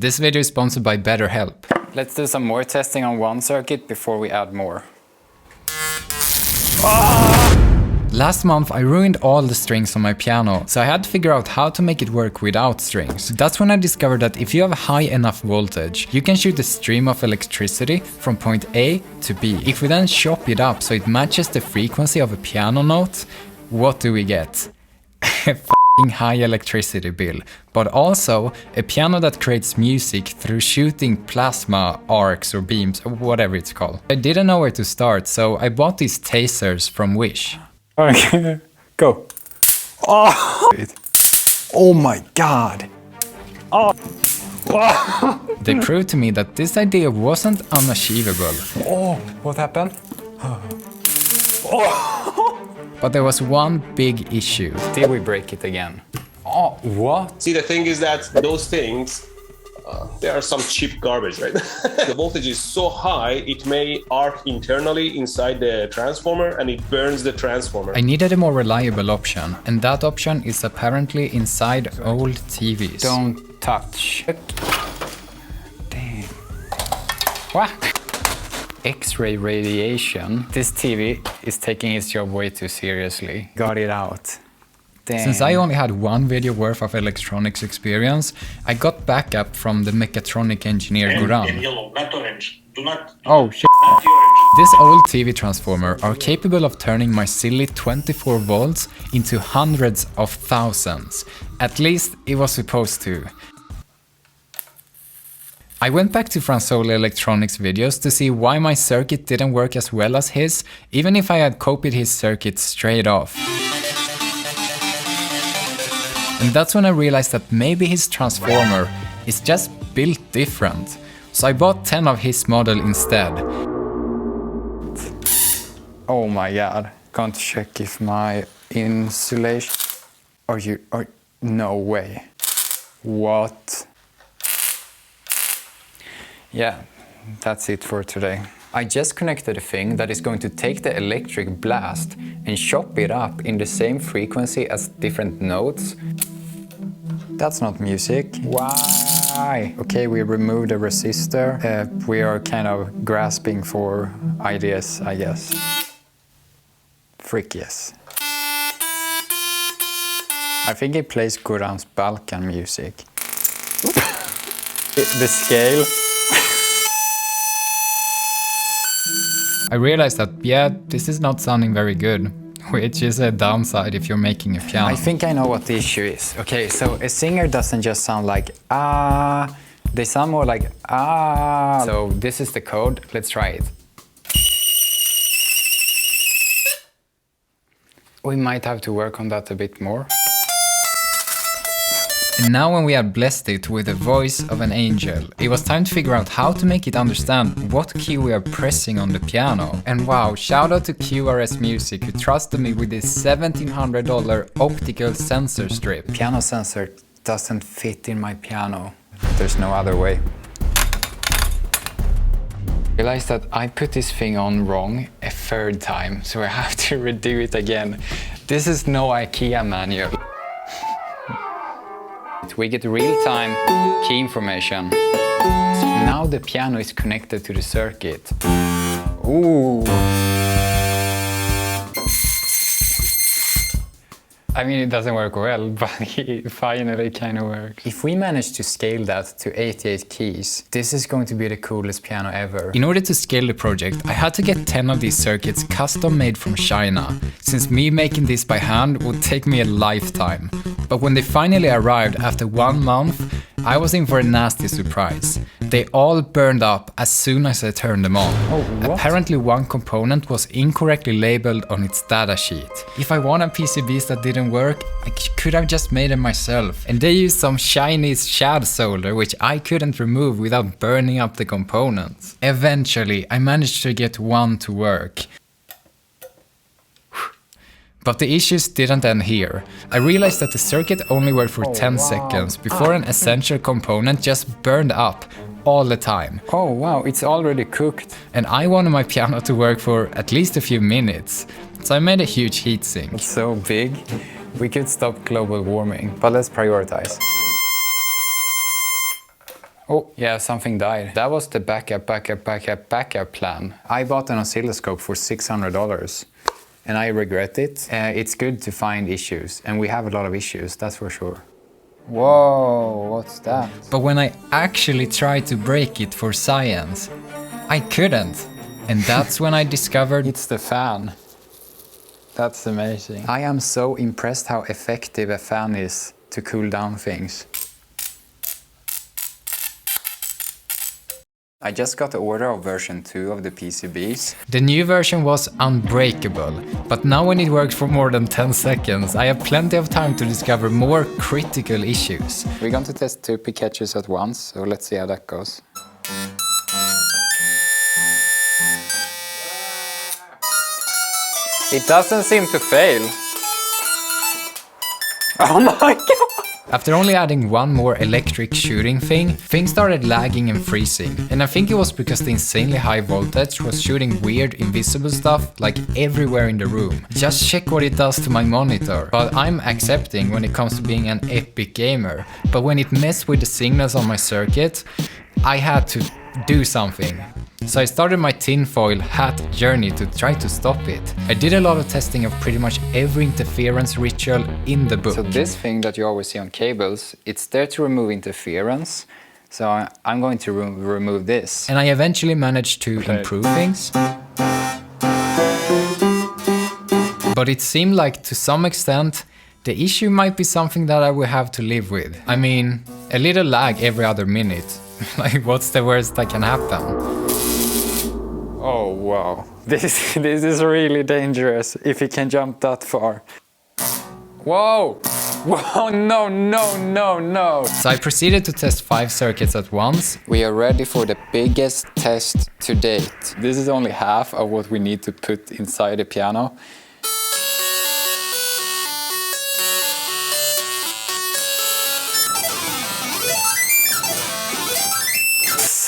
This video is sponsored by BetterHelp. Let's do some more testing on one circuit before we add more. Last month I ruined all the strings on my piano, so I had to figure out how to make it work without strings. That's when I discovered that if you have high enough voltage, you can shoot a stream of electricity from point A to B. If we then chop it up so it matches the frequency of a piano note, what do we get? A f***ing high electricity bill, but also a piano that creates music through shooting plasma arcs or beams or whatever it's called. I didn't know where to start, so I bought these tasers from Wish. Okay, go. Oh my god. They proved to me that this idea wasn't unachievable. Oh, what happened? But there was one big issue. Did we break it again? Oh, what? See, the thing is that those things, they are some cheap garbage, right? The voltage is so high, it may arc internally inside the transformer and it burns the transformer. I needed a more reliable option, and that option is apparently inside old TVs. Don't touch. Damn. What? X-ray radiation. This TV is taking its job way too seriously. Got it out. Damn. Since I only had one video worth of electronics experience, I got backup from the mechatronic engineer Guran. Yellow, not orange. Do not. Oh shit. Not the orange. This old TV transformer are capable of turning my silly 24 volts into hundreds of thousands. At least it was supposed to. I went back to Franzoli Electronics videos to see why my circuit didn't work as well as his, even if I had copied his circuit straight off. And that's when I realized that maybe his transformer is just built different. So I bought 10 of his model instead. Oh my god. Can't check if my insulation... No way. What? Yeah, that's it for today. I just connected a thing that is going to take the electric blast and chop it up in the same frequency as different notes. That's not music. Why? Okay, we removed the resistor. We are kind of grasping for ideas, I guess. Frick yes. I think it plays Guran's Balkan music. The scale. I realized that, yeah, this is not sounding very good, which is a downside if you're making a piano. I think I know what the issue is. Okay, so a singer doesn't just sound like ah, they sound more like ah. So this is the code, let's try it. We might have to work on that a bit more. And now when we had blessed it with the voice of an angel, it was time to figure out how to make it understand what key we are pressing on the piano. And wow, shout out to QRS Music who trusted me with this $1,700 optical sensor strip. Piano sensor doesn't fit in my piano. There's no other way. I realized that I put this thing on wrong a third time, so I have to redo it again. This is no IKEA manual. We get real-time key information. So now the piano is connected to the circuit. Ooh. I mean, it doesn't work well, but it finally kind of works. If we manage to scale that to 88 keys, this is going to be the coolest piano ever. In order to scale the project, I had to get 10 of these circuits custom made from China, since me making this by hand would take me a lifetime. But when they finally arrived after 1 month, I was in for a nasty surprise. They all burned up as soon as I turned them on. Oh, what? Apparently one component was incorrectly labeled on its data sheet. If I wanted PCBs that didn't work, I could have just made them myself. And they used some Chinese shad solder which I couldn't remove without burning up the components. Eventually, I managed to get one to work. But the issues didn't end here. I realized that the circuit only worked for 10 seconds before an essential component just burned up all the time. Oh wow, it's already cooked. And I wanted my piano to work for at least a few minutes. So I made a huge heatsink. It's so big, we could stop global warming. But let's prioritize. Oh, yeah, something died. That was the backup plan. I bought an oscilloscope for $600 and I regret it. It's good to find issues, and we have a lot of issues, that's for sure. Whoa, what's that? But when I actually tried to break it for science, I couldn't. And that's when I discovered It's the fan. That's amazing. I am so impressed how effective a fan is to cool down things. I just got the order of version 2 of the PCBs. the new version was unbreakable, but now when it works for more than 10 seconds, I have plenty of time to discover more critical issues. We're going to test 2 picatches at once, so let's see how that goes. It doesn't seem to fail. Oh my god! After only adding one more electric shooting thing, things started lagging and freezing. And I think it was because the insanely high voltage was shooting weird invisible stuff like everywhere in the room. Just check what it does to my monitor. But I'm accepting when it comes to being an epic gamer. But when it messed with the signals on my circuit, I had to do something. So I started my tinfoil hat journey to try to stop it. I did a lot of testing of pretty much every interference ritual in the book. So this thing that you always see on cables, it's there to remove interference. So I'm going to remove this. And I eventually managed to improve things. But it seemed like to some extent, the issue might be something that I will have to live with. I mean, a little lag every other minute. Like, what's the worst that can happen? Oh wow, this is really dangerous if you can jump that far. Whoa! Whoa, no. So I proceeded to test 5 circuits at once. We are ready for the biggest test to date. This is only half of what we need to put inside the piano.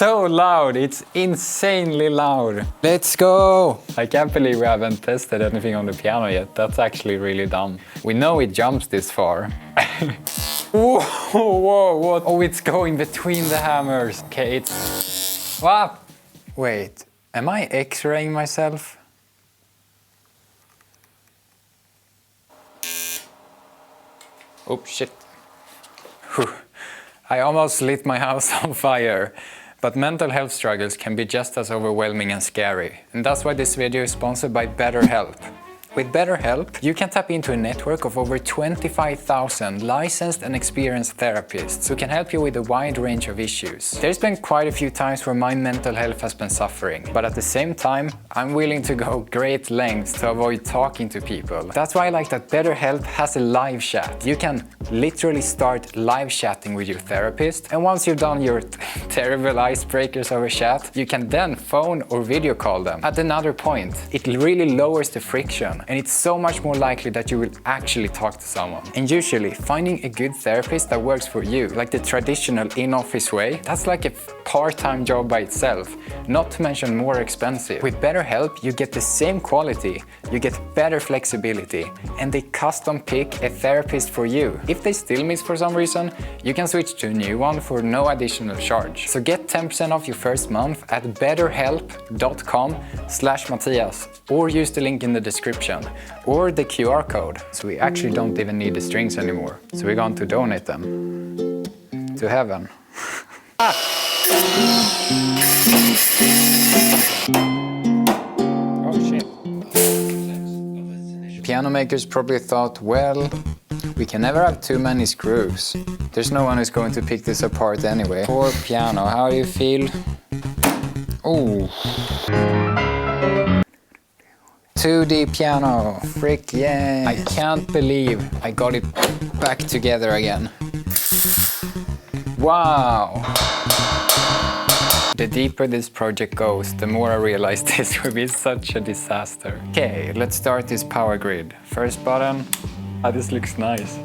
So loud, it's insanely loud. Let's go! I can't believe we haven't tested anything on the piano yet. That's actually really dumb. We know it jumps this far. Whoa, what? Oh, it's going between the hammers. Okay, it's... Wow! Wait, am I X-raying myself? Oh, shit. Whew. I almost lit my house on fire. But mental health struggles can be just as overwhelming and scary. And that's why this video is sponsored by BetterHelp. With BetterHelp, you can tap into a network of over 25,000 licensed and experienced therapists who can help you with a wide range of issues. There's been quite a few times where my mental health has been suffering, but at the same time, I'm willing to go great lengths to avoid talking to people. That's why I like that BetterHelp has a live chat. You can literally start live chatting with your therapist, and once you've done your terrible icebreakers over chat, you can then phone or video call them. At another point, it really lowers the friction. And it's so much more likely that you will actually talk to someone. And usually, finding a good therapist that works for you, like the traditional in-office way, that's like a part-time job by itself, not to mention more expensive. With BetterHelp, you get the same quality, you get better flexibility, and they custom pick a therapist for you. If they still miss for some reason, you can switch to a new one for no additional charge. So get 10% off your first month at betterhelp.com/Mattias, or use the link in the description or the QR code. So we actually don't even need the strings anymore. So we're going to donate them to heaven. Oh shit. Piano makers probably thought, well, we can never have too many screws. There's no one who's going to pick this apart anyway. Poor piano, how do you feel? Oh. 2D piano, frick yeah! I can't believe I got it back together again. Wow! The deeper this project goes, the more I realize this will be such a disaster. Okay, let's start this power grid. First button. Ah, this looks nice.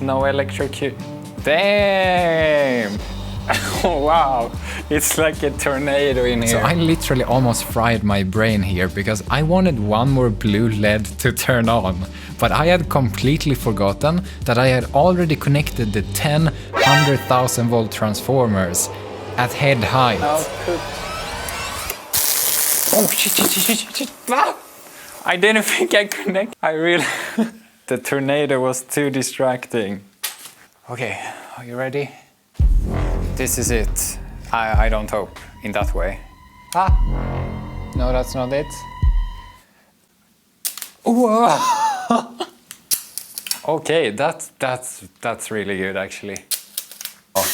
No electrocute. Damn! Oh wow, it's like a tornado in here. So I literally almost fried my brain here because I wanted one more blue LED to turn on, but I had completely forgotten that I had already connected the 10 100,000 volt transformers at head height. Output. Oh shit. Ah! I didn't think I connect. I really... The tornado was too distracting. Okay, are you ready? This is it. I don't hope in that way. Ah! No, that's not it. Whoa! Okay, that's really good actually. Oh.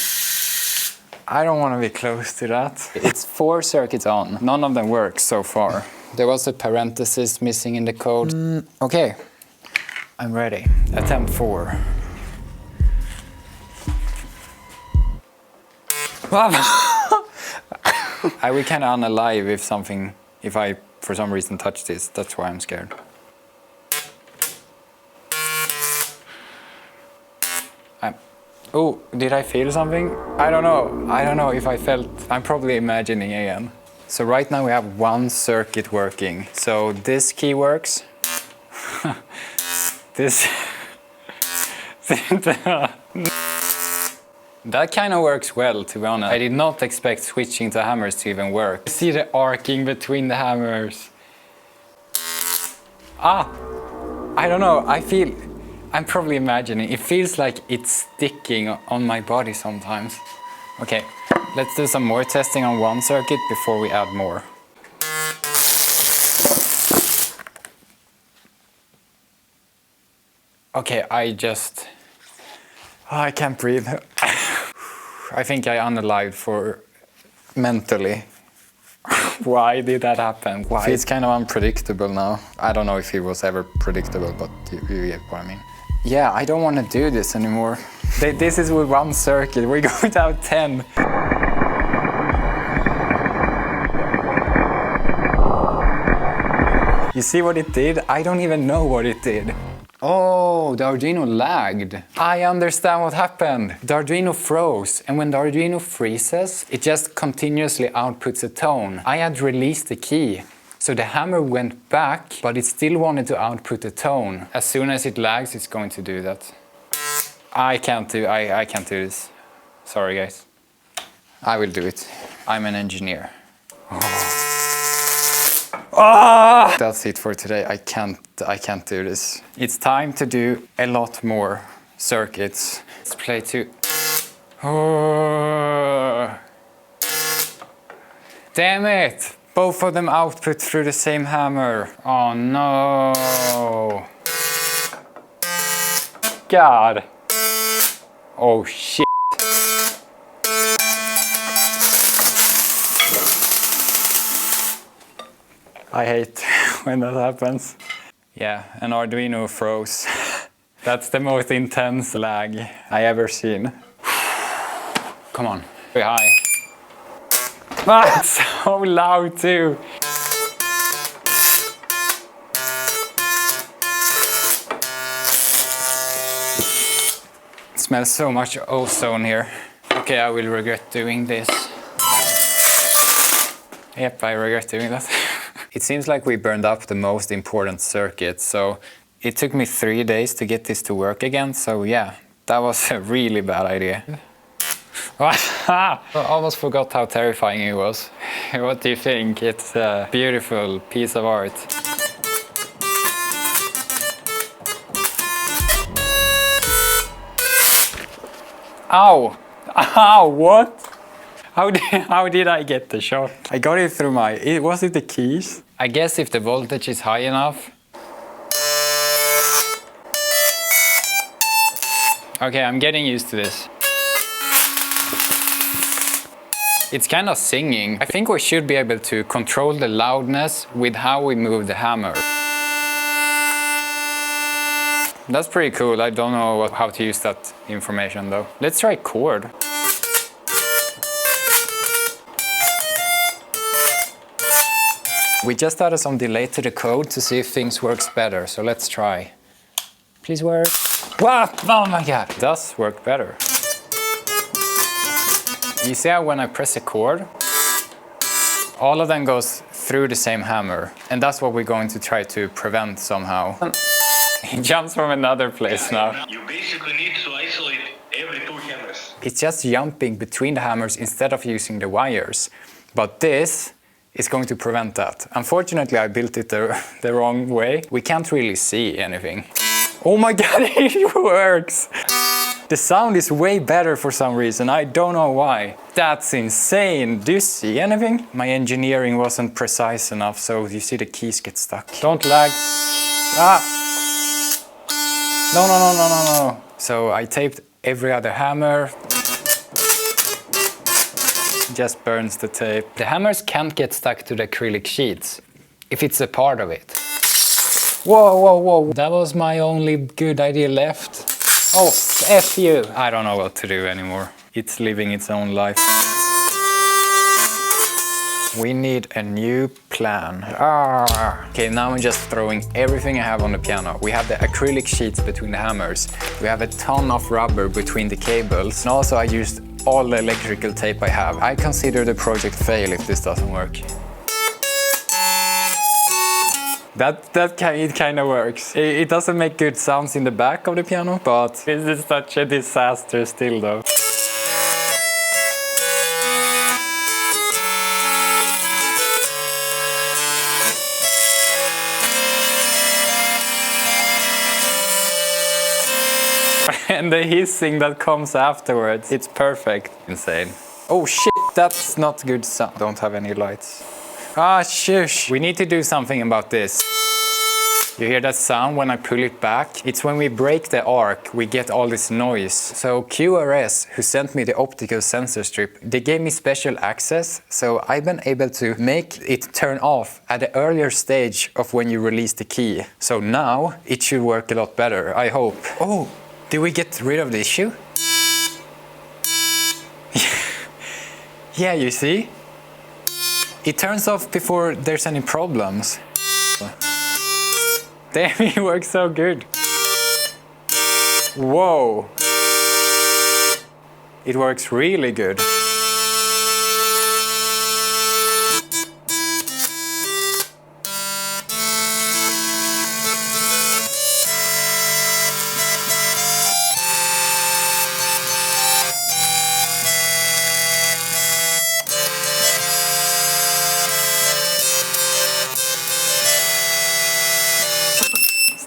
I don't want to be close to that. It's 4 circuits on. None of them work so far. There was a parenthesis missing in the code. Okay, I'm ready. Attempt 4. I will kind of unalive if I for some reason touch this. That's why I'm scared. Oh, did I feel something? I don't know. I don't know if I felt. I'm probably imagining again. So right now we have 1 circuit working. So this key works. This. That kind of works well, to be honest. I did not expect switching to hammers to even work. See the arcing between the hammers. Ah, I don't know. I'm probably imagining. It feels like it's sticking on my body sometimes. Okay, let's do some more testing on 1 circuit before we add more. Okay, I can't breathe. I think I unalived for mentally. Why did that happen? Why? It's kind of unpredictable now. I don't know if it was ever predictable, but you get what I mean. Yeah, I don't want to do this anymore. This is with 1 circuit. We're going to have 10. You see what it did? I don't even know what it did. Oh, the Arduino lagged. I understand what happened. The Arduino froze, and when the Arduino freezes, it just continuously outputs a tone. I had released the key, so the hammer went back, but it still wanted to output a tone. As soon as it lags, it's going to do that. I can't do this. Sorry, guys. I will do it. I'm an engineer. Ah! That's it for today. I can't do this. It's time to do a lot more circuits. Let's play 2. Oh. Damn it! Both of them output through the same hammer. Oh no! God! Oh shit! I hate when that happens. Yeah, an Arduino froze. That's the most intense lag I ever seen. Come on, very high. Ah, it's so loud too. It smells so much ozone here. Okay, I will regret doing this. Yep, I regret doing that. It seems like we burned up the most important circuit, so it took me 3 days to get this to work again, so yeah, that was a really bad idea. I almost forgot how terrifying it was. What do you think? It's a beautiful piece of art. Ow! Ow, what? How did I get the shot? I got it through was it the keys? I guess if the voltage is high enough. Okay, I'm getting used to this. It's kind of singing. I think we should be able to control the loudness with how we move the hammer. That's pretty cool. I don't know how to use that information though. Let's try chord. We just added some delay to the code to see if things works better, so let's try. Please work. Wow! Oh my god! It does work better. You see how when I press a chord, all of them goes through the same hammer. And that's what we're going to try to prevent somehow. He jumps from another place now. You basically need to isolate every 2 hammers. It's just jumping between the hammers instead of using the wires. But this is going to prevent that. Unfortunately, I built it the wrong way. We can't really see anything. Oh my god, it works! The sound is way better for some reason, I don't know why. That's insane! Do you see anything? My engineering wasn't precise enough, so you see the keys get stuck. Don't lag. Ah! No. So I taped every other hammer. Just burns the tape. The hammers can't get stuck to the acrylic sheets if it's a part of it. Whoa. That was my only good idea left. Oh, F you. I don't know what to do anymore. It's living its own life. We need a new plan. Okay, now I'm just throwing everything I have on the piano. We have the acrylic sheets between the hammers. We have a ton of rubber between the cables. And also I used all the electrical tape I have. I consider the project fail if this doesn't work. It kind of works. It doesn't make good sounds in the back of the piano, but this is such a disaster still though. And the hissing that comes afterwards, it's perfect. Insane. Oh shit, that's not good sound. Don't have any lights. Ah, shush. We need to do something about this. You hear that sound when I pull it back? It's when we break the arc, we get all this noise. So QRS, who sent me the optical sensor strip, they gave me special access, so I've been able to make it turn off at the earlier stage of when you release the key. So now it should work a lot better, I hope. Oh, did we get rid of the issue? Yeah, you see? It turns off before there's any problems. Damn, it works so good. Whoa. It works really good.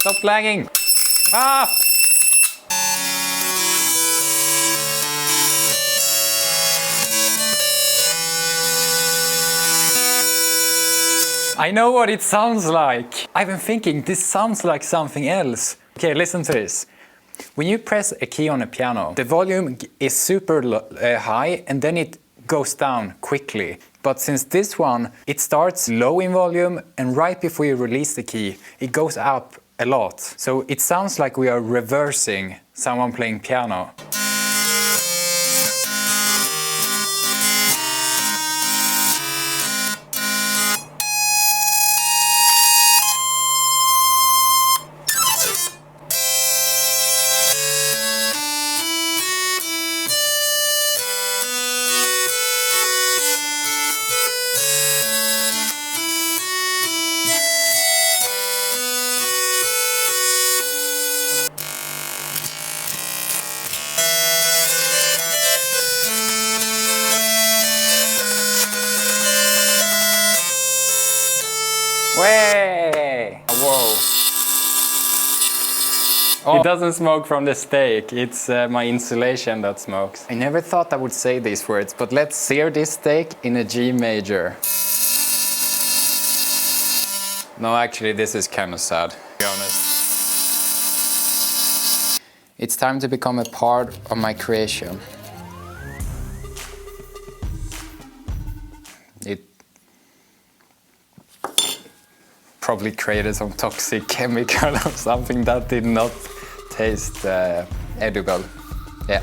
Stop lagging! Ah! I know what it sounds like. I've been thinking this sounds like something else. Okay, listen to this. When you press a key on a piano, the volume is super high and then it goes down quickly. But since this one, it starts low in volume and right before you release the key, it goes up a lot. So it sounds like we are reversing someone playing piano. Way! Whoa. Oh. It doesn't smoke from the stake, it's my insulation that smokes. I never thought I would say these words, but let's sear this steak in a G major. No, actually, this is kind of sad, to be honest. It's time to become a part of my creation. It probably created some toxic chemical or something that did not taste edible. Yeah.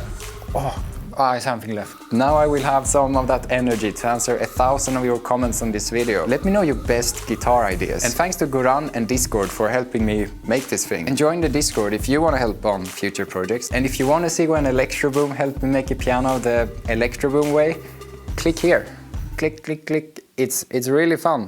I have something left. Now I will have some of that energy to answer 1,000 of your comments on this video. Let me know your best guitar ideas. And thanks to Goran and Discord for helping me make this thing. And join the Discord if you want to help on future projects. And if you want to see when Electroboom helped me make a piano the Electroboom way, click here. Click, click, click. It's really fun.